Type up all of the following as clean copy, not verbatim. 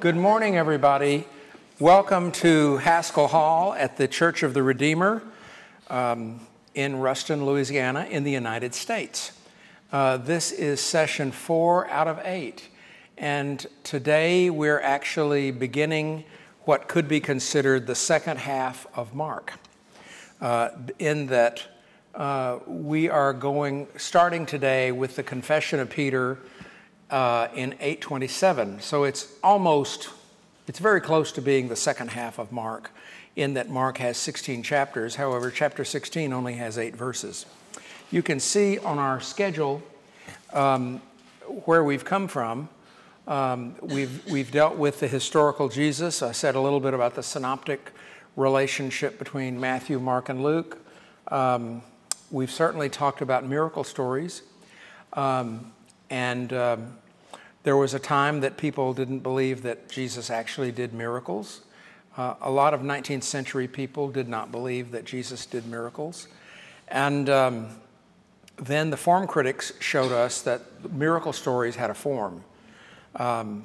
Good morning, everybody. Welcome to Haskell Hall at the Church of the Redeemer in Ruston, Louisiana, in the United States. This is session 4 out of 8, and today we're actually beginning what could be considered the second half of Mark, in that we are starting today with the Confession of Peter in 8:27. So it's very close to being the second half of Mark, in that Mark has 16 chapters. However, chapter 16 only has 8 verses. You can see on our schedule where we've come from. We've dealt with the historical Jesus. I said a little bit about the synoptic relationship between Matthew, Mark, and Luke. We've certainly talked about miracle stories. There was a time that people didn't believe that Jesus actually did miracles. A lot of 19th century people did not believe that Jesus did miracles. And then the form critics showed us that miracle stories had a form. I'm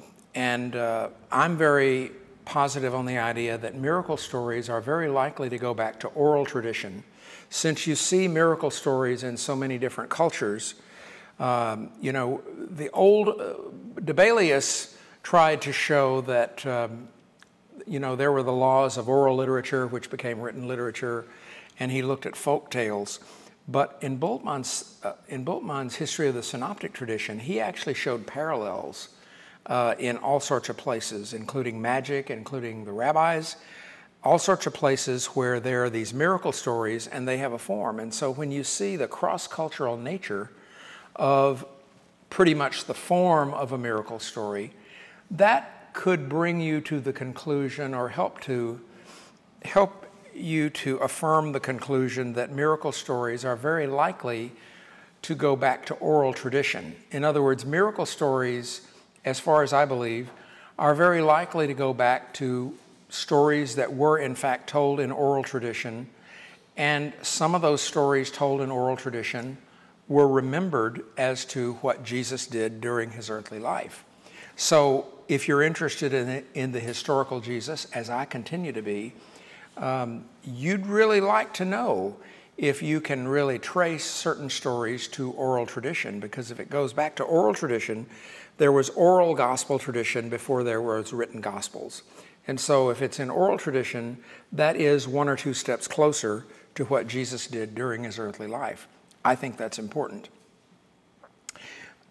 very positive on the idea that miracle stories are very likely to go back to oral tradition. Since you see miracle stories in so many different cultures, the old Debelius tried to show that, there were the laws of oral literature, which became written literature, and he looked at folk tales. But in Bultmann's History of the Synoptic Tradition, he actually showed parallels in all sorts of places, including magic, including the rabbis, all sorts of places where there are these miracle stories and they have a form. And so when you see the cross-cultural nature of pretty much the form of a miracle story, that could bring you to the conclusion, or help you to affirm the conclusion, that miracle stories are very likely to go back to oral tradition. In other words, miracle stories, as far as I believe, are very likely to go back to stories that were in fact told in oral tradition, and some of those stories told in oral tradition were remembered as to what Jesus did during his earthly life. So if you're interested in the historical Jesus, as I continue to be, you'd really like to know if you can really trace certain stories to oral tradition, because if it goes back to oral tradition, there was oral gospel tradition before there was written gospels. And so if it's in oral tradition, that is 1 or 2 steps closer to what Jesus did during his earthly life. I think that's important.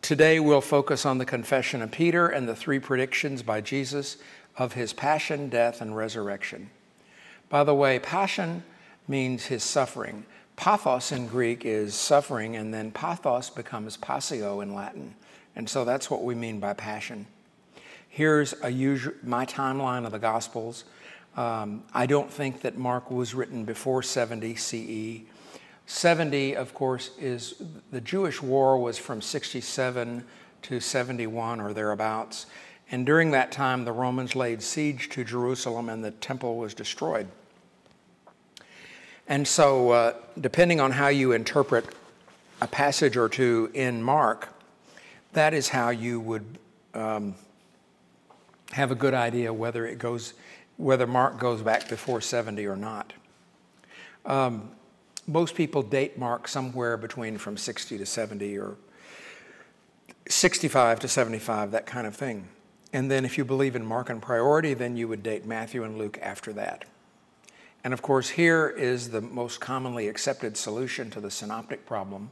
Today we'll focus on the Confession of Peter and the 3 predictions by Jesus of his passion, death, and resurrection. By the way, passion means his suffering. Pathos in Greek is suffering, and then pathos becomes passio in Latin. And so that's what we mean by passion. Here's my timeline of the Gospels. I don't think that Mark was written before 70 CE. 70, of course, is the Jewish war was from 67 to 71 or thereabouts. And during that time, the Romans laid siege to Jerusalem and the temple was destroyed. And so, depending on how you interpret a passage or two in Mark, that is how you would have a good idea whether Mark goes back before 70 or not. Most people date Mark somewhere between from 60 to 70 or 65 to 75, that kind of thing. And then if you believe in Markan priority, then you would date Matthew and Luke after that. And of course, here is the most commonly accepted solution to the synoptic problem.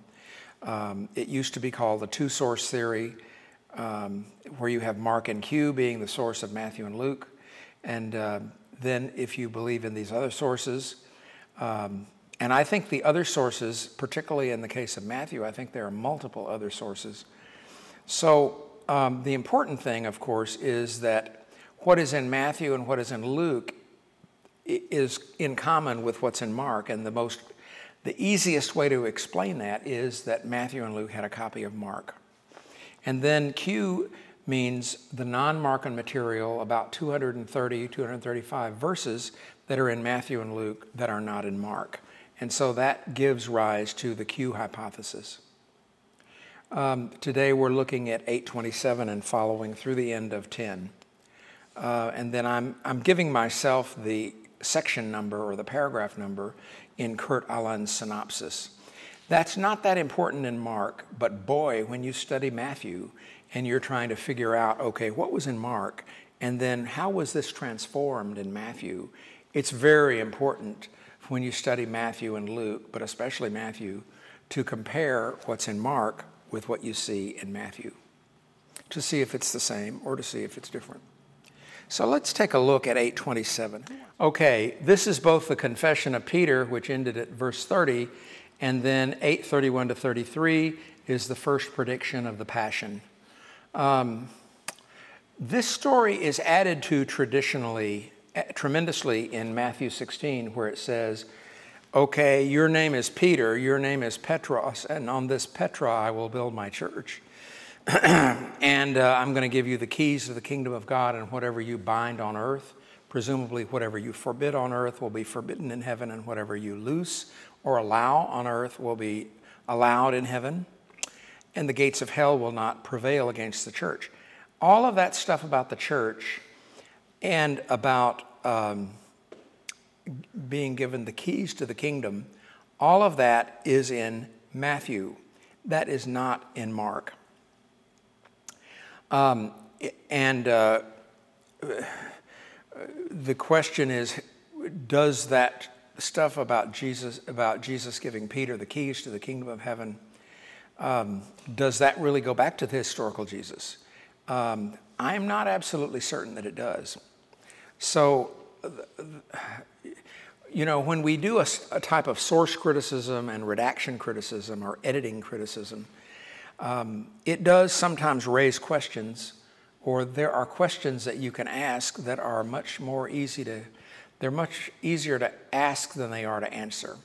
It used to be called the two-source theory, where you have Mark and Q being the source of Matthew and Luke. And then if you believe in these other sources, and I think the other sources, particularly in the case of Matthew, I think there are multiple other sources. So the important thing, of course, is that what is in Matthew and what is in Luke is in common with what's in Mark. And the easiest way to explain that is that Matthew and Luke had a copy of Mark. And then Q means the non-Markan material, about 230, 235 verses that are in Matthew and Luke that are not in Mark. And so that gives rise to the Q hypothesis. Today we're looking at 8:27 and following through the end of 10. and then I'm giving myself the section number or the paragraph number in Kurt Aland's synopsis. That's not that important in Mark, but boy, when you study Matthew and you're trying to figure out, okay, what was in Mark, and then how was this transformed in Matthew, it's very important when you study Matthew and Luke, but especially Matthew, to compare what's in Mark with what you see in Matthew, to see if it's the same or to see if it's different. So let's take a look at 8:27. Okay, this is both the confession of Peter, which ended at verse 30, and then 8:31 to 33 is the first prediction of the Passion. This story is added to tremendously in Matthew 16, where it says, okay, your name is Peter, your name is Petros, and on this Petra I will build my church. And I'm going to give you the keys to the kingdom of God, and whatever you bind on earth, presumably whatever you forbid on earth will be forbidden in heaven, and whatever you loose or allow on earth will be allowed in heaven, and the gates of hell will not prevail against the church. All of that stuff about the church and about being given the keys to the kingdom, all of that is in Matthew. That is not in Mark. The question is, does that stuff about Jesus giving Peter the keys to the kingdom of heaven, does that really go back to the historical Jesus? I am not absolutely certain that it does. So, you know, when we do a type of source criticism and redaction criticism or editing criticism, it does sometimes raise questions, or there are questions that you can ask that are much easier to ask than they are to answer.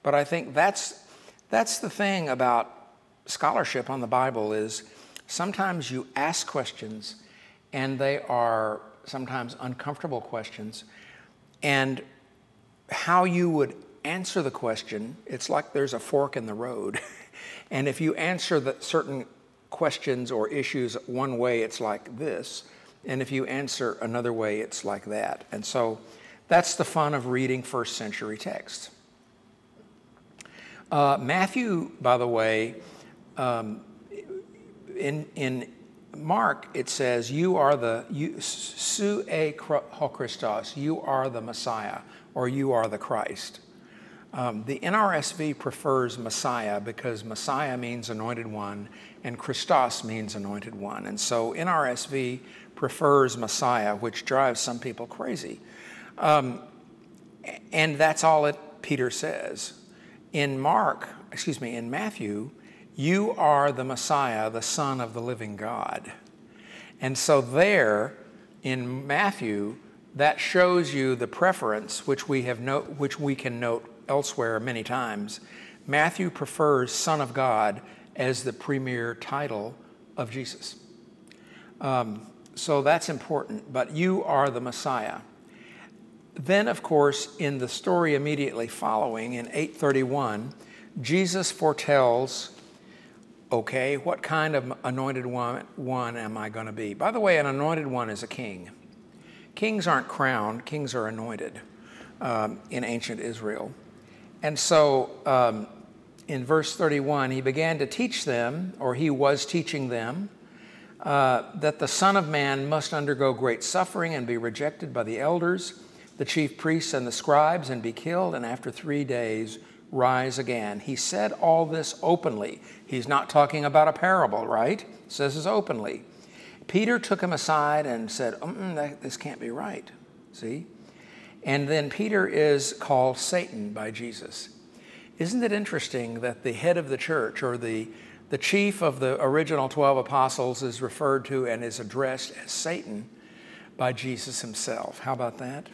But I think that's the thing about scholarship on the Bible is sometimes you ask questions and they are sometimes uncomfortable questions, and how you would answer the question, it's like there's a fork in the road. And if you answer certain questions or issues one way, it's like this. And if you answer another way, it's like that. And so that's the fun of reading first century text. Matthew, by the way, in Mark, it says, you are su e ho Christos, you are the Messiah, or you are the Christ. The NRSV prefers Messiah because Messiah means anointed one and Christos means anointed one. And so NRSV prefers Messiah, which drives some people crazy. And that's all that Peter says. In Matthew, you are the Messiah, the Son of the living God. And so there in Matthew, that shows you the preference, which we can note elsewhere many times. Matthew prefers Son of God as the premier title of Jesus. So that's important, but you are the Messiah. Then, of course, in the story immediately following, in 8:31, Jesus foretells, okay, what kind of anointed one am I going to be? By the way, an anointed one is a king. Kings aren't crowned, kings are anointed in ancient Israel. And so in verse 31, he began to teach them, or he was teaching them, that the Son of Man must undergo great suffering and be rejected by the elders, the chief priests and the scribes, and be killed, and after 3 days rise again. He said all this openly. He's not talking about a parable, right? He says this openly. Peter took him aside and said, this can't be right, see? And then Peter is called Satan by Jesus. Isn't it interesting that the head of the church, or the chief of the original 12 apostles, is referred to and is addressed as Satan by Jesus himself? How about that?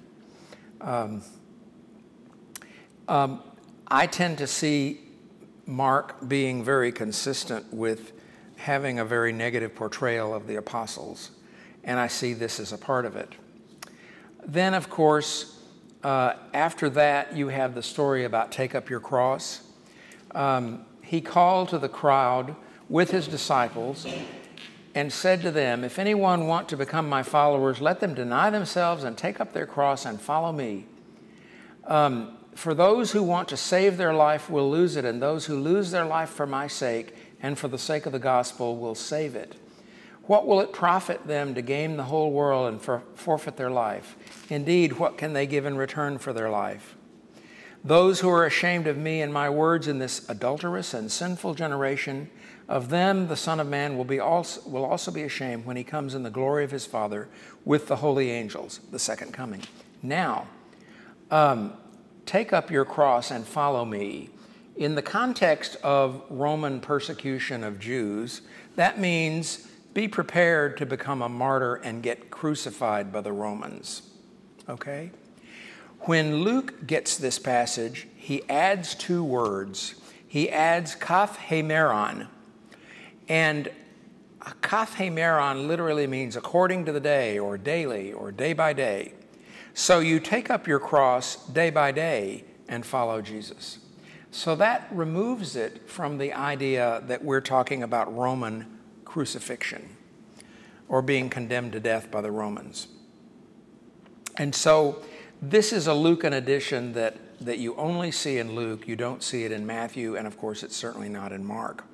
I tend to see Mark being very consistent with having a very negative portrayal of the apostles, and I see this as a part of it. Then, of course, after that, you have the story about take up your cross. He called to the crowd with his disciples, and said to them, if anyone want to become my followers, let them deny themselves and take up their cross and follow me. For those who want to save their life will lose it, and those who lose their life for my sake and for the sake of the gospel will save it. What will it profit them to gain the whole world and forfeit their life? Indeed, what can they give in return for their life? Those who are ashamed of me and my words in this adulterous and sinful generation, of them the Son of Man will also be ashamed when he comes in the glory of his Father with the holy angels, the second coming. Now, take up your cross and follow me. In the context of Roman persecution of Jews, that means be prepared to become a martyr and get crucified by the Romans. Okay? When Luke gets this passage, he adds two words. He adds kath hemeron. And kath hemeron literally means according to the day, or daily, or day by day. So you take up your cross day by day and follow Jesus. So that removes it from the idea that we're talking about Roman crucifixion or being condemned to death by the Romans. And so this is a Lucan addition that you only see in Luke. You don't see it in Matthew, and of course it's certainly not in Mark.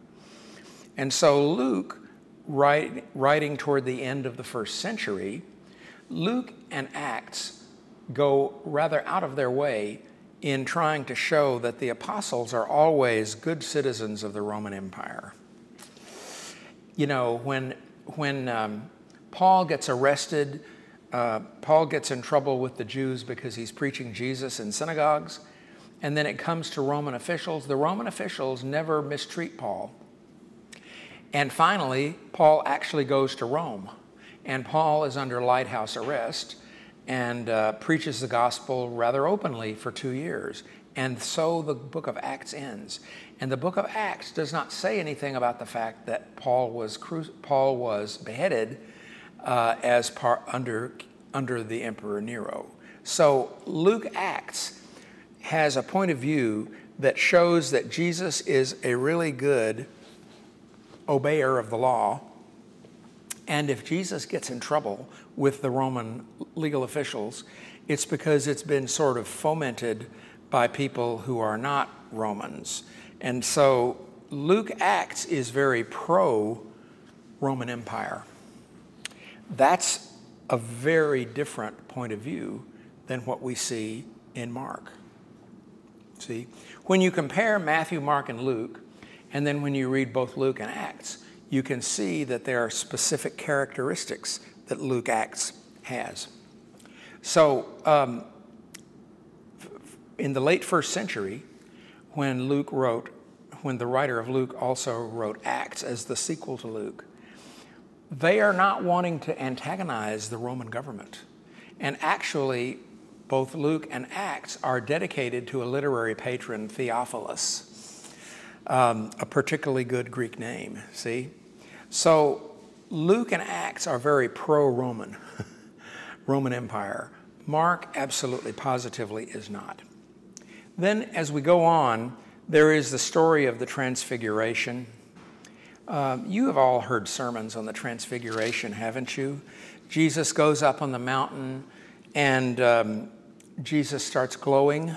And so Luke, writing toward the end of the first century, Luke and Acts go rather out of their way in trying to show that the apostles are always good citizens of the Roman Empire. You know, when Paul gets arrested, Paul gets in trouble with the Jews because he's preaching Jesus in synagogues, and then it comes to Roman officials. The Roman officials never mistreat Paul. And finally, Paul actually goes to Rome, and Paul is under lighthouse arrest and preaches the gospel rather openly for 2 years. And so the book of Acts ends. And the book of Acts does not say anything about the fact that Paul was beheaded under the Emperor Nero. So Luke Acts has a point of view that shows that Jesus is a really good obeyer of the law. And if Jesus gets in trouble with the Roman legal officials, it's because it's been sort of fomented by people who are not Romans. And so Luke Acts is very pro-Roman Empire. That's a very different point of view than what we see in Mark. See, when you compare Matthew, Mark, and Luke, and then when you read both Luke and Acts, you can see that there are specific characteristics that Luke Acts has. So in the late first century, when the writer of Luke also wrote Acts as the sequel to Luke, they are not wanting to antagonize the Roman government. And actually, both Luke and Acts are dedicated to a literary patron, Theophilus, a particularly good Greek name, see? So Luke and Acts are very pro-Roman, Roman Empire. Mark absolutely positively is not. Then as we go on, there is the story of the Transfiguration. You have all heard sermons on the Transfiguration, haven't you? Jesus goes up on the mountain and Jesus starts glowing.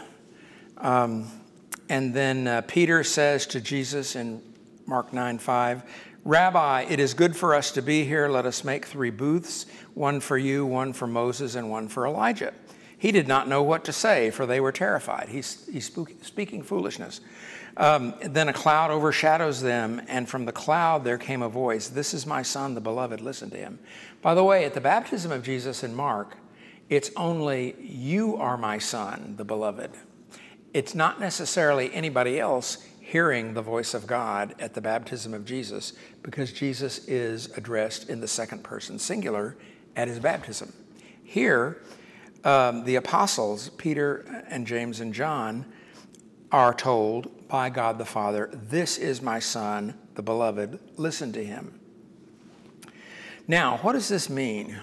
And then Peter says to Jesus in Mark 9:5, Rabbi, it is good for us to be here. Let us make 3 booths, one for you, one for Moses, and one for Elijah. He did not know what to say, for they were terrified. He's speaking foolishness. Then a cloud overshadows them, and from the cloud there came a voice, this is my son, the beloved, listen to him. By the way, at the baptism of Jesus in Mark, it's only, you are my son, the beloved. It's not necessarily anybody else hearing the voice of God at the baptism of Jesus, because Jesus is addressed in the second person singular at his baptism. Here, the apostles, Peter and James and John, are told by God the Father, this is my son, the beloved, listen to him. Now, what does this mean?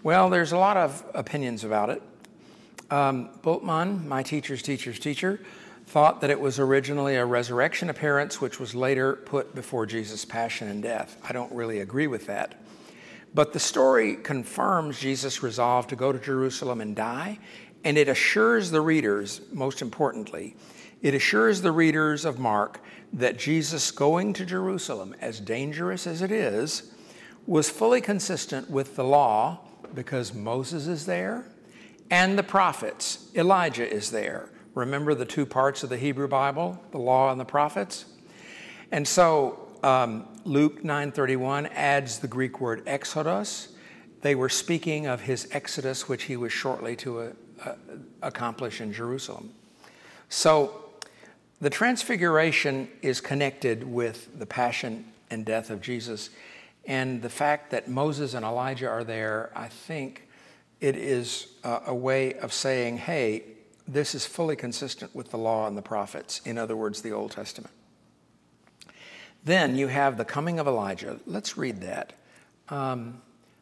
Well, there's a lot of opinions about it. Bultmann, my teacher's teacher's teacher, thought that it was originally a resurrection appearance, which was later put before Jesus' passion and death. I don't really agree with that. But the story confirms Jesus' resolve to go to Jerusalem and die, and it assures the readers, most importantly, it assures the readers of Mark that Jesus going to Jerusalem, as dangerous as it is, was fully consistent with the law because Moses is there and the prophets. Elijah is there. Remember the two parts of the Hebrew Bible, the law and the prophets? And so Luke 9:31 adds the Greek word exodus. They were speaking of his exodus, which he was shortly to accomplish in Jerusalem. So the Transfiguration is connected with the passion and death of Jesus. And the fact that Moses and Elijah are there, I think it is a way of saying, hey, this is fully consistent with the law and the prophets. In other words, the Old Testament. Then you have the coming of Elijah. Let's read that.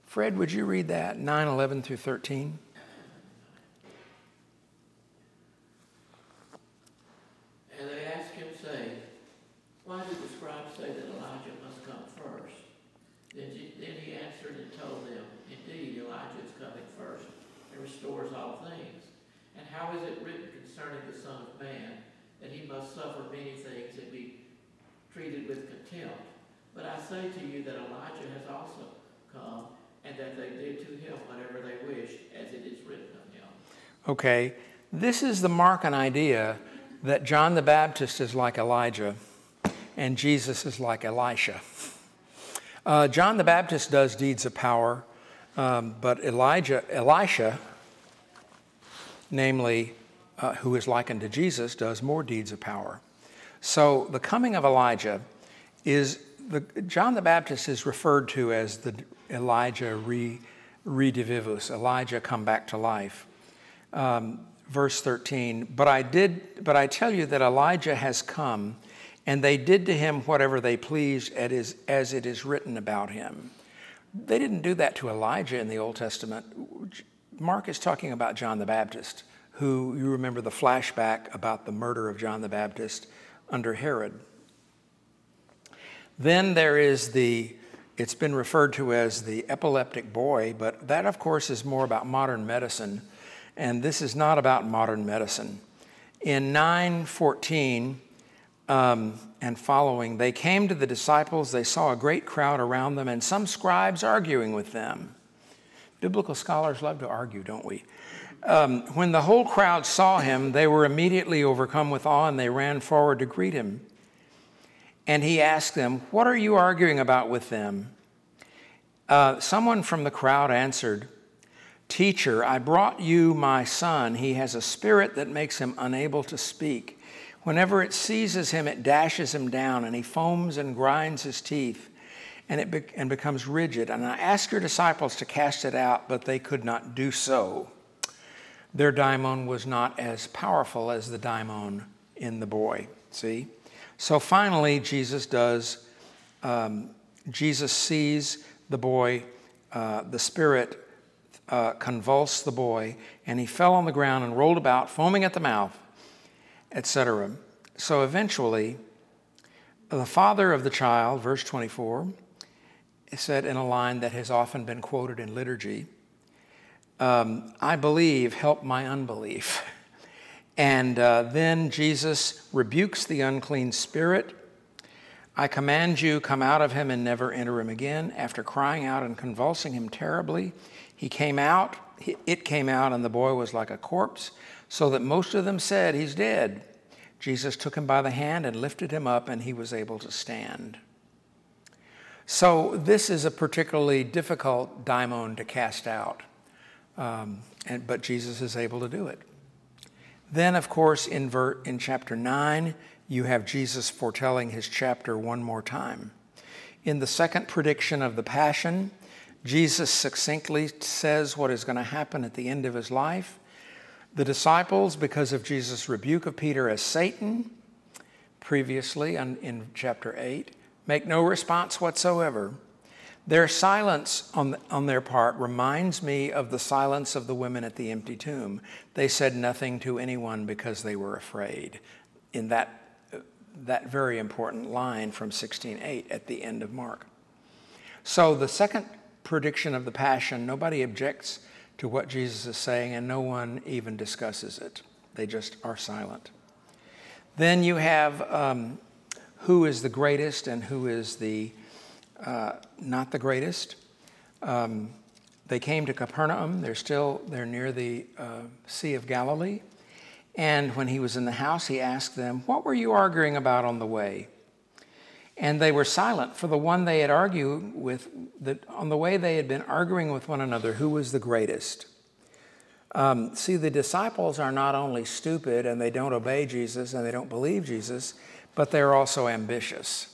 Fred, would you read that, 9:11 through 13? And they asked him, saying, why do the scribes say that Elijah must come first? Then he answered and told them, indeed, Elijah is coming first and restores all things. And how is it written concerning the Son of Man that he must suffer many things and be treated with contempt? But I say to you that Elijah has also come, and that they did to him whatever they wished, as it is written of him. Okay, this is the Markan idea that John the Baptist is like Elijah and Jesus is like Elisha. John the Baptist does deeds of power, but Elisha, namely, who is likened to Jesus, does more deeds of power. So the coming of Elijah is, John the Baptist is referred to as the Elijah redivivus, Elijah come back to life. Verse 13, but I tell you that Elijah has come, and they did to him whatever they pleased, as it is written about him. They didn't do that to Elijah in the Old Testament. Mark is talking about John the Baptist, who, you remember the flashback about the murder of John the Baptist under Herod. Then there is it's been referred to as the epileptic boy, but that, of course, is more about modern medicine, and this is not about modern medicine. In 9:14 and following, they came to the disciples, they saw a great crowd around them, and some scribes arguing with them. Biblical scholars love to argue, don't we? When the whole crowd saw him, they were immediately overcome with awe, and they ran forward to greet him. And he asked them, what are you arguing about with them? Someone from the crowd answered, Teacher, I brought you my son. He has a spirit that makes him unable to speak. Whenever it seizes him, it dashes him down, and he foams and grinds his teeth, and becomes rigid. And I asked your disciples to cast it out, but they could not do so. Their daimon was not as powerful as the daimon in the boy, see? So finally, Jesus sees the boy, the spirit convulsed the boy, and he fell on the ground and rolled about, foaming at the mouth, etc. So eventually, the father of the child, verse 24, said in a line that has often been quoted in liturgy, I believe, help my unbelief. And then Jesus rebukes the unclean spirit. I command you, come out of him and never enter him again. After crying out and convulsing him terribly, it came out, and the boy was like a corpse, so that most of them said, he's dead. Jesus took him by the hand and lifted him up, and he was able to stand. So this is a particularly difficult daimon to cast out, but Jesus is able to do it. Then, of course, in chapter 9, you have Jesus foretelling his chapter one more time. In the second prediction of the Passion, Jesus succinctly says what is going to happen at the end of his life. The disciples, because of Jesus' rebuke of Peter as Satan, previously in chapter 8, make no response whatsoever. Their silence on their part reminds me of the silence of the women at the empty tomb. They said nothing to anyone because they were afraid. in that very important line from 16:8 at the end of Mark. So the second prediction of the Passion, nobody objects to what Jesus is saying, and no one even discusses it. They just are silent. Then you have who is the greatest and who is the not the greatest. They came to Capernaum. They're near the Sea of Galilee. And when he was in the house, he asked them, "What were you arguing about on the way?" And they were silent, for the one they had argued with, on the way they had been arguing with one another, who was the greatest. See, the disciples are not only stupid and they don't obey Jesus and they don't believe Jesus, but they're also ambitious.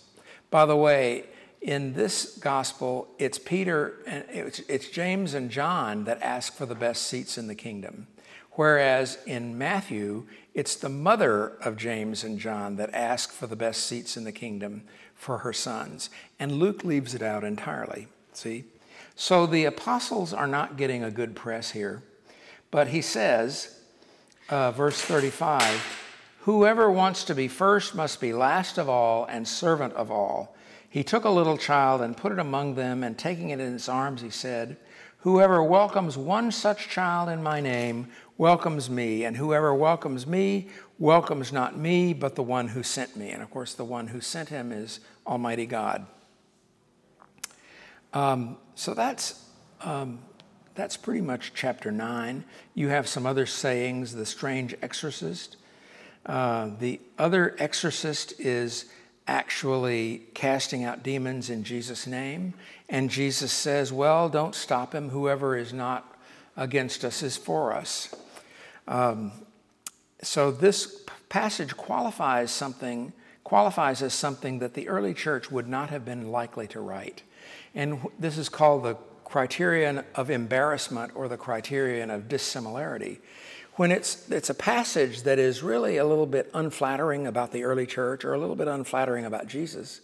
By the way, in this gospel, it's Peter and it's James and John that ask for the best seats in the kingdom. Whereas in Matthew, it's the mother of James and John that ask for the best seats in the kingdom for her sons. And Luke leaves it out entirely, see? So the apostles are not getting a good press here. But he says, verse 35, "Whoever wants to be first must be last of all and servant of all. He took a little child and put it among them, and taking it in his arms, he said, 'Whoever welcomes one such child in my name welcomes me, and whoever welcomes me welcomes not me, but the one who sent me.'" And of course, the one who sent him is Almighty God. So that's pretty much chapter 9. You have some other sayings, the strange exorcist. The other exorcist is actually casting out demons in Jesus' name. And Jesus says, well, don't stop him. Whoever is not against us is for us. So this passage qualifies as something that the early church would not have been likely to write. And this is called the criterion of embarrassment or the criterion of dissimilarity. When it's a passage that is really a little bit unflattering about the early church or a little bit unflattering about Jesus,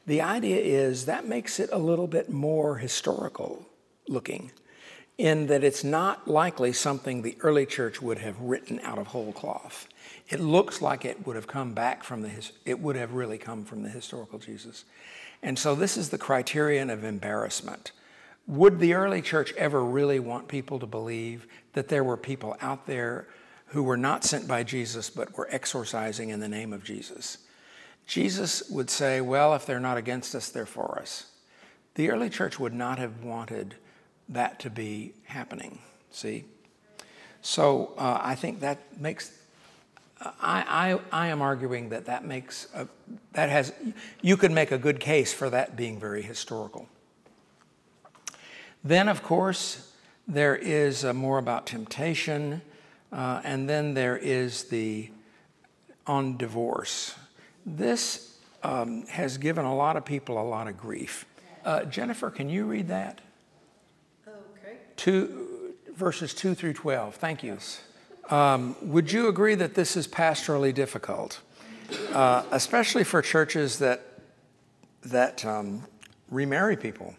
the idea is that makes it a little bit more historical looking, in that it's not likely something the early church would have written out of whole cloth. It looks like it would have come back from it would have really come from the historical Jesus. And so this is the criterion of embarrassment. Would the early church ever really want people to believe that there were people out there who were not sent by Jesus but were exorcising in the name of Jesus? Jesus would say, well, if they're not against us, they're for us. The early church would not have wanted that to be happening, see? So I think that makes, I am arguing that makes, you could make a good case for that being very historical. Then, of course, there is more about temptation, and then there is on divorce. This has given a lot of people a lot of grief. Jennifer, can you read that? Okay. Verses 2 through 12. Thank you. Would you agree that this is pastorally difficult, especially for churches that remarry people?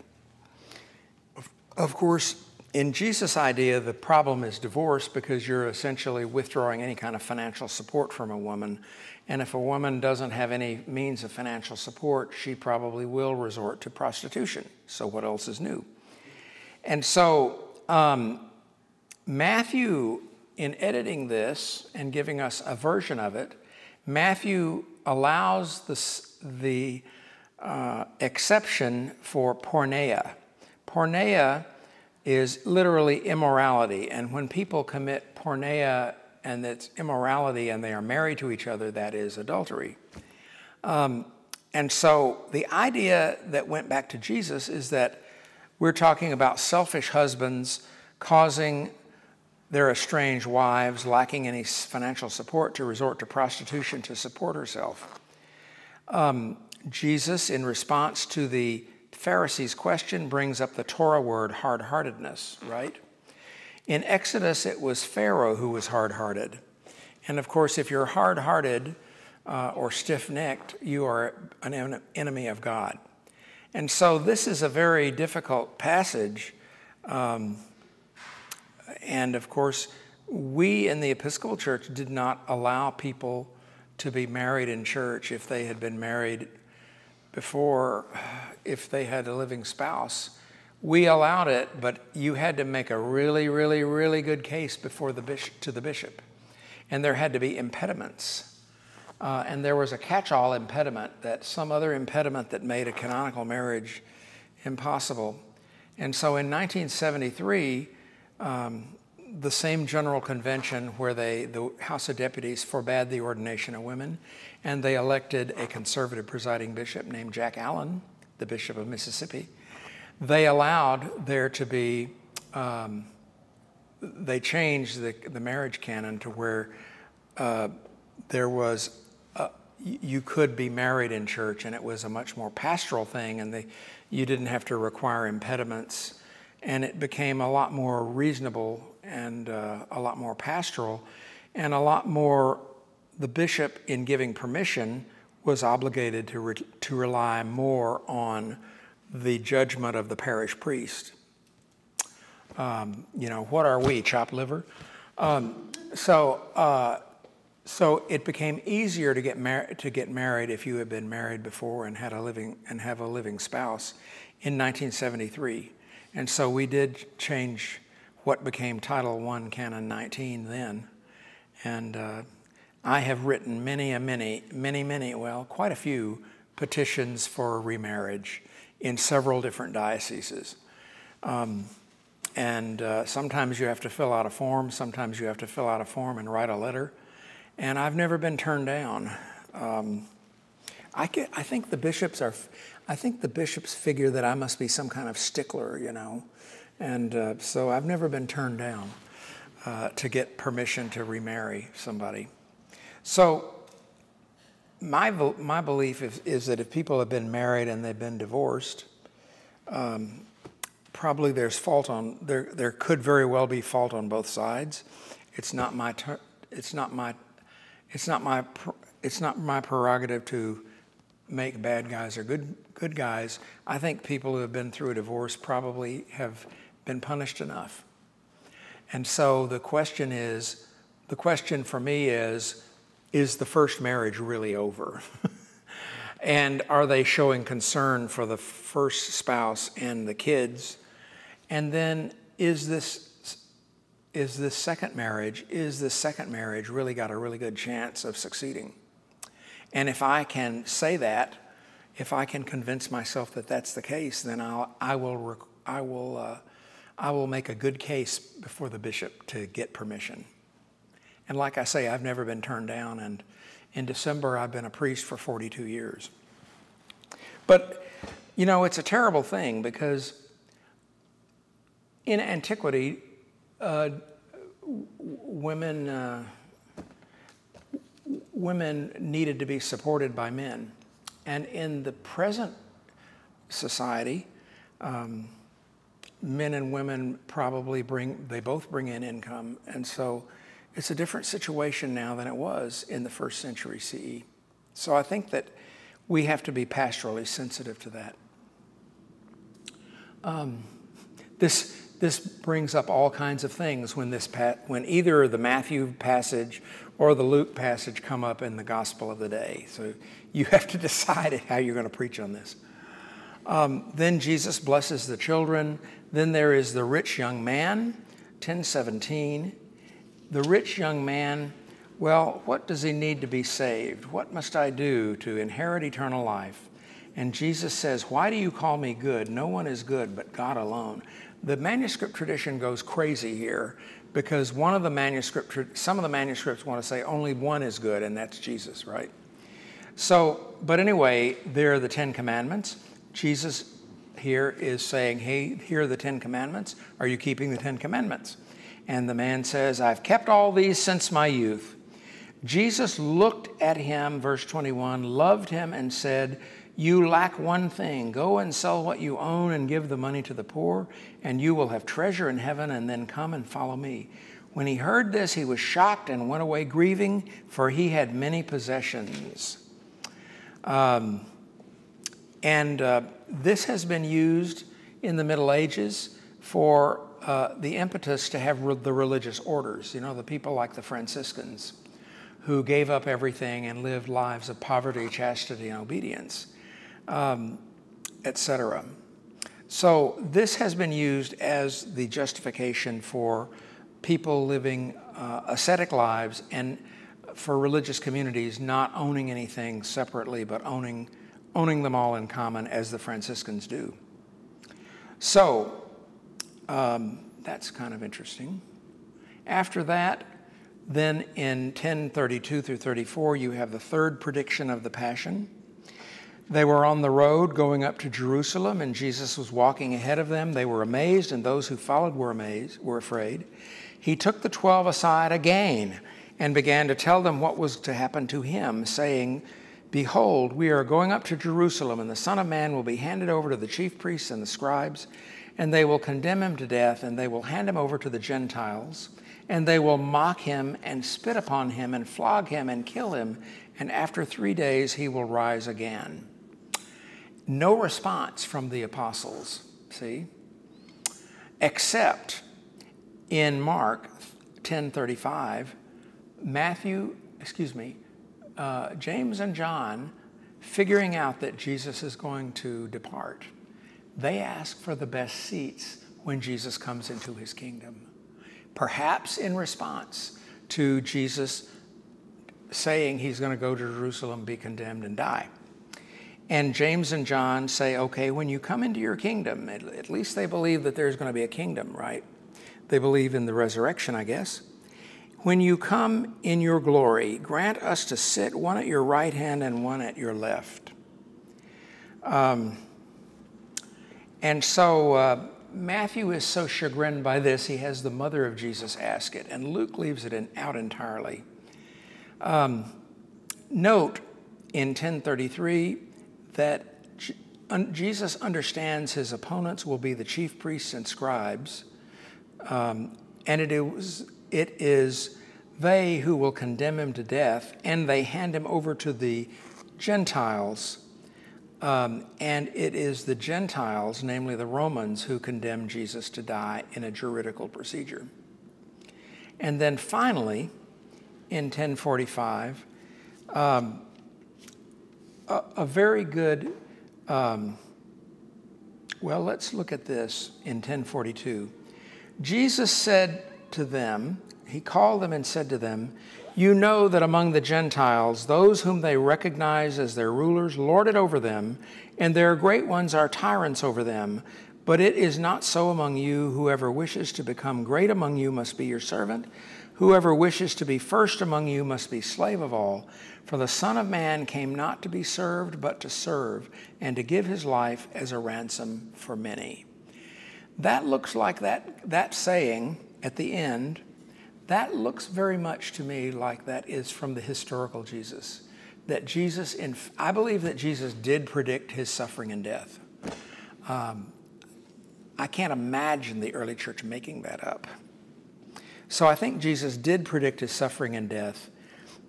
Of course, in Jesus' idea, the problem is divorce because you're essentially withdrawing any kind of financial support from a woman. And if a woman doesn't have any means of financial support, she probably will resort to prostitution. So what else is new? And so Matthew, in editing this and giving us a version of it, Matthew allows the exception for porneia. Porneia is literally immorality, and when people commit porneia and it's immorality and they are married to each other, that is adultery. And so the idea that went back to Jesus is that we're talking about selfish husbands causing their estranged wives, lacking any financial support, to resort to prostitution to support herself. Jesus, in response to the Pharisees' question, brings up the Torah word hard-heartedness, right? In Exodus, it was Pharaoh who was hard-hearted. And of course, if you're hard-hearted or stiff-necked, you are an enemy of God. And so this is a very difficult passage. And of course, we in the Episcopal Church did not allow people to be married in church if they had been married before, if they had a living spouse. We allowed it, but you had to make a really, really, really good case before the bishop, to the bishop. And there had to be impediments. And there was a catch-all impediment, that some other impediment that made a canonical marriage impossible. And so in 1973, the same General Convention where the House of Deputies forbade the ordination of women, and they elected a conservative presiding bishop named Jack Allen, the Bishop of Mississippi. They allowed there to be, they changed the marriage canon to where there was, you could be married in church, and it was a much more pastoral thing, and you didn't have to require impediments, and it became a lot more reasonable and a lot more pastoral, and a lot more, the bishop in giving permission was obligated to rely more on the judgment of the parish priest. You know, what are we, chopped liver? So it became easier to get married if you had been married before and have a living spouse in 1973. And so we did change what became Title I, Canon 19 then. And I have written quite a few petitions for remarriage in several different dioceses. Sometimes you have to fill out a form, sometimes you have to fill out a form and write a letter. And I've never been turned down. I think the bishops figure that I must be some kind of stickler, you know. And so I've never been turned down to get permission to remarry somebody. So my belief is that if people have been married and they've been divorced, probably there's fault on, there could very well be fault on both sides. It's not my prerogative to make bad guys or good guys. I think people who have been through a divorce probably have been punished enough. And so the question for me is the first marriage really over? And are they showing concern for the first spouse and the kids? And then is this second marriage really got a really good chance of succeeding? And if I can say that, if I can convince myself that that's the case, then I will make a good case before the bishop to get permission. And like I say, I've never been turned down, and in December I've been a priest for 42 years. But, you know, it's a terrible thing because in antiquity, women needed to be supported by men. And in the present society, men and women probably both bring in income. And so it's a different situation now than it was in the first century CE. So I think that we have to be pastorally sensitive to that. This brings up all kinds of things when either the Matthew passage or the Luke passage come up in the gospel of the day. So you have to decide how you're going to preach on this. Then Jesus blesses the children. Then there is the rich young man, 10:17. The rich young man, well, what does he need to be saved? What must I do to inherit eternal life? And Jesus says, why do you call me good? No one is good but God alone. The manuscript tradition goes crazy here because some of the manuscripts want to say only one is good, and that's Jesus, right? So, but anyway, there are the 10 Commandments. Jesus here is saying, hey, here are the 10 Commandments. Are you keeping the 10 Commandments? And the man says, I've kept all these since my youth. Jesus looked at him, verse 21, loved him and said, you lack one thing. Go and sell what you own and give the money to the poor, and you will have treasure in heaven, and then come and follow me. When he heard this, he was shocked and went away grieving, for he had many possessions. This has been used in the Middle Ages for the impetus to have the religious orders, you know, the people like the Franciscans, who gave up everything and lived lives of poverty, chastity, and obedience, etc. So this has been used as the justification for people living ascetic lives and for religious communities not owning anything separately, but owning them all in common, as the Franciscans do. So that's kind of interesting. After that, then in 1032 through 34, you have the third prediction of the Passion. They were on the road going up to Jerusalem, and Jesus was walking ahead of them. They were amazed, and those who followed were afraid. He took the 12 aside again and began to tell them what was to happen to him, saying, "Behold, we are going up to Jerusalem, and the Son of Man will be handed over to the chief priests and the scribes, and they will condemn him to death, and they will hand him over to the Gentiles, and they will mock him and spit upon him and flog him and kill him, and after 3 days he will rise again." No response from the apostles, see? Except in Mark 10:35, James and John, figuring out that Jesus is going to depart, they ask for the best seats when Jesus comes into his kingdom. Perhaps in response to Jesus saying he's going to go to Jerusalem, be condemned, and die. And James and John say, okay, when you come into your kingdom, at least they believe that there's going to be a kingdom, right? They believe in the resurrection, I guess. When you come in your glory, grant us to sit one at your right hand and one at your left. And so Matthew is so chagrined by this, he has the mother of Jesus ask it, and Luke leaves it out entirely. Note in 1033 that Jesus understands his opponents will be the chief priests and scribes, and it is they who will condemn him to death, and they hand him over to the Gentiles, and it is the Gentiles, namely the Romans, who condemn Jesus to die in a juridical procedure. And then finally, in 1045, a very good, well, let's look at this in 1042. Jesus said to them, he called them and said to them, "You know that among the Gentiles, those whom they recognize as their rulers lord it over them, and their great ones are tyrants over them. But it is not so among you. Whoever wishes to become great among you must be your servant. Whoever wishes to be first among you must be slave of all. For the Son of Man came not to be served, but to serve, and to give his life as a ransom for many." That looks like that saying at the end, that looks very much to me like that is from the historical Jesus. That Jesus, I believe that Jesus did predict his suffering and death. I can't imagine the early church making that up. So I think Jesus did predict his suffering and death,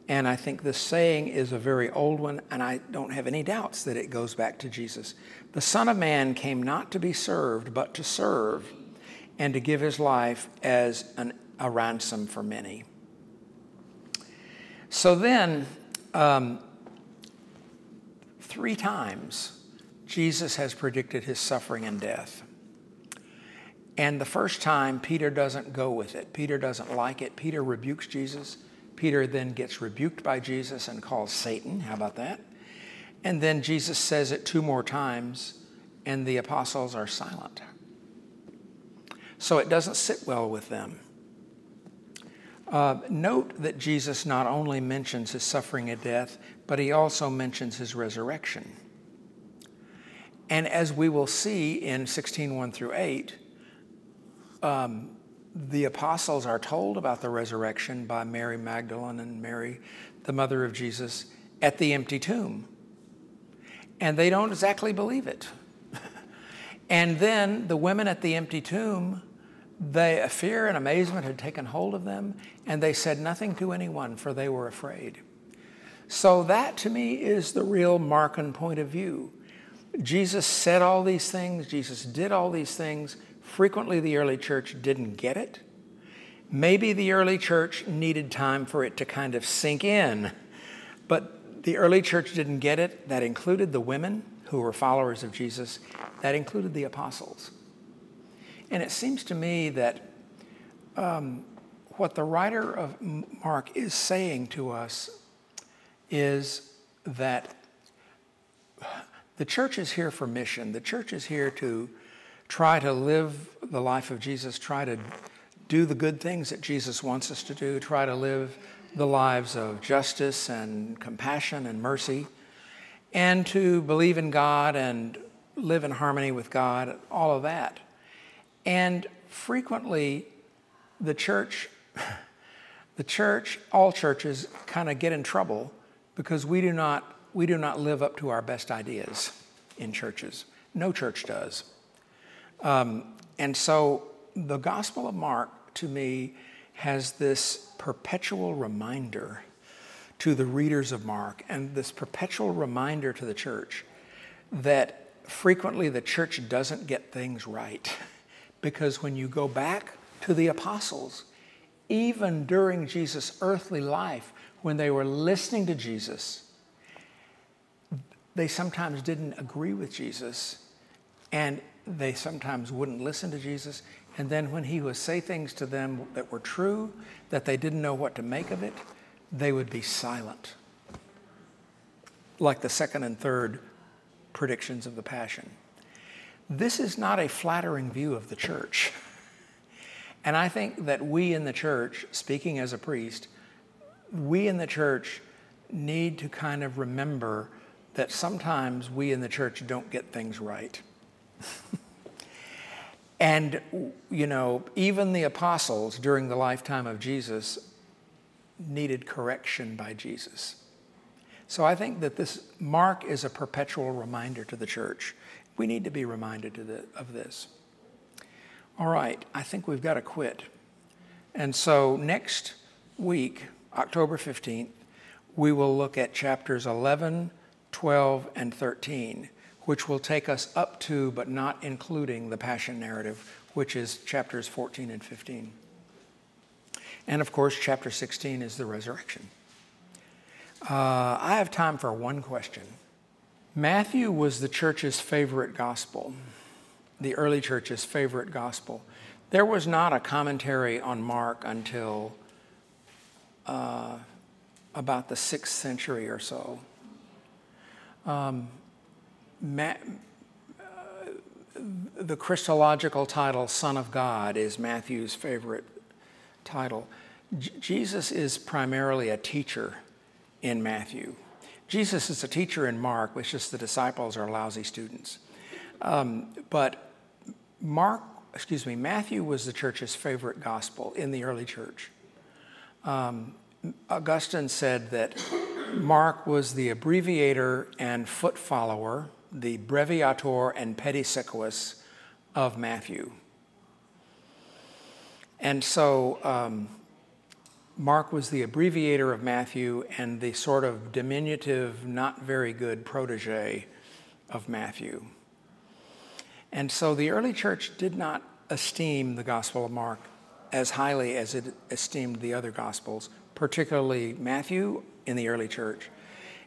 and I think this saying is a very old one, and I don't have any doubts that it goes back to Jesus. The Son of Man came not to be served, but to serve, and to give his life as a ransom for many. So then, 3 times, Jesus has predicted his suffering and death. And the first time, Peter doesn't go with it. Peter doesn't like it. Peter rebukes Jesus. Peter then gets rebuked by Jesus and calls Satan. How about that? And then Jesus says it 2 more times, and the apostles are silent. So it doesn't sit well with them. Note that Jesus not only mentions his suffering and death, but he also mentions his resurrection. And as we will see in 16:1 through 8, the apostles are told about the resurrection by Mary Magdalene and Mary, the mother of Jesus, at the empty tomb. And they don't exactly believe it. And then the women at the empty tomb, fear and amazement had taken hold of them, and they said nothing to anyone, for they were afraid. So that, to me, is the real Markan point of view. Jesus said all these things. Jesus did all these things. Frequently, the early church didn't get it. Maybe the early church needed time for it to kind of sink in, but the early church didn't get it. That included the women who were followers of Jesus. That included the apostles. And it seems to me that what the writer of Mark is saying to us is that the church is here for mission. The church is here to try to live the life of Jesus, try to do the good things that Jesus wants us to do, try to live the lives of justice and compassion and mercy, and to believe in God and live in harmony with God, all of that. And frequently, the church, all churches kind of get in trouble because we do not live up to our best ideas in churches. No church does. And so the Gospel of Mark, to me, has this perpetual reminder to the readers of Mark and this perpetual reminder to the church that frequently the church doesn't get things right. Because when you go back to the apostles, even during Jesus' earthly life, when they were listening to Jesus, they sometimes didn't agree with Jesus, and they sometimes wouldn't listen to Jesus. And then when he would say things to them that were true, that they didn't know what to make of it, they would be silent, like the second and third predictions of the Passion. This is not a flattering view of the church. And I think that we in the church, speaking as a priest, we in the church need to kind of remember that sometimes we in the church don't get things right. And, you know, even the apostles during the lifetime of Jesus needed correction by Jesus. So I think that this Mark is a perpetual reminder to the church. We need to be reminded of this. All right, I think we've got to quit. And so next week, October 15th, we will look at chapters 11, 12, and 13, which will take us up to, but not including, the Passion narrative, which is chapters 14 and 15. And of course, chapter 16 is the resurrection. I have time for one question. Matthew was the church's favorite gospel, the early church's favorite gospel. There was not a commentary on Mark until about the 6th century or so. The Christological title, Son of God, is Matthew's favorite title. Jesus is primarily a teacher in Matthew. Jesus is a teacher in Mark, it's just the disciples are lousy students. But Matthew was the church's favorite gospel in the early church. Augustine said that Mark was the abbreviator and foot follower, the breviator and pedisequus of Matthew. And so Mark was the abbreviator of Matthew and the sort of diminutive, not very good protege of Matthew. And so the early church did not esteem the Gospel of Mark as highly as it esteemed the other Gospels, particularly Matthew in the early church.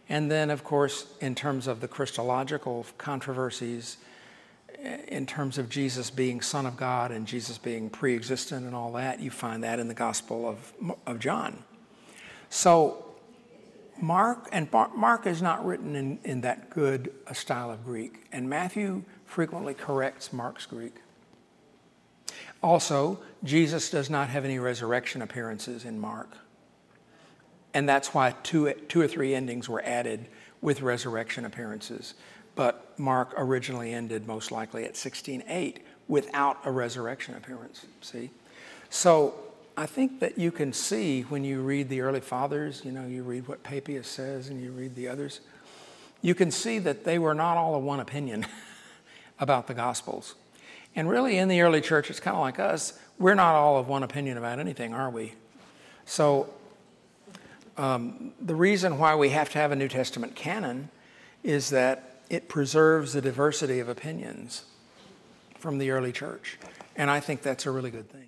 And then, of course, in terms of the Christological controversies, in terms of Jesus being Son of God and Jesus being pre-existent and all that, you find that in the Gospel of John. So Mark is not written in that good a style of Greek, and Matthew frequently corrects Mark's Greek. Also, Jesus does not have any resurrection appearances in Mark. And that's why two or three endings were added with resurrection appearances. But Mark originally ended most likely at 16:8 without a resurrection appearance, see? So I think that you can see when you read the early fathers, you know, you read what Papias says and you read the others, you can see that they were not all of one opinion about the Gospels. And really in the early church, it's kind of like us, we're not all of one opinion about anything, are we? So the reason why we have to have a New Testament canon is that it preserves the diversity of opinions from the early church. And I think that's a really good thing.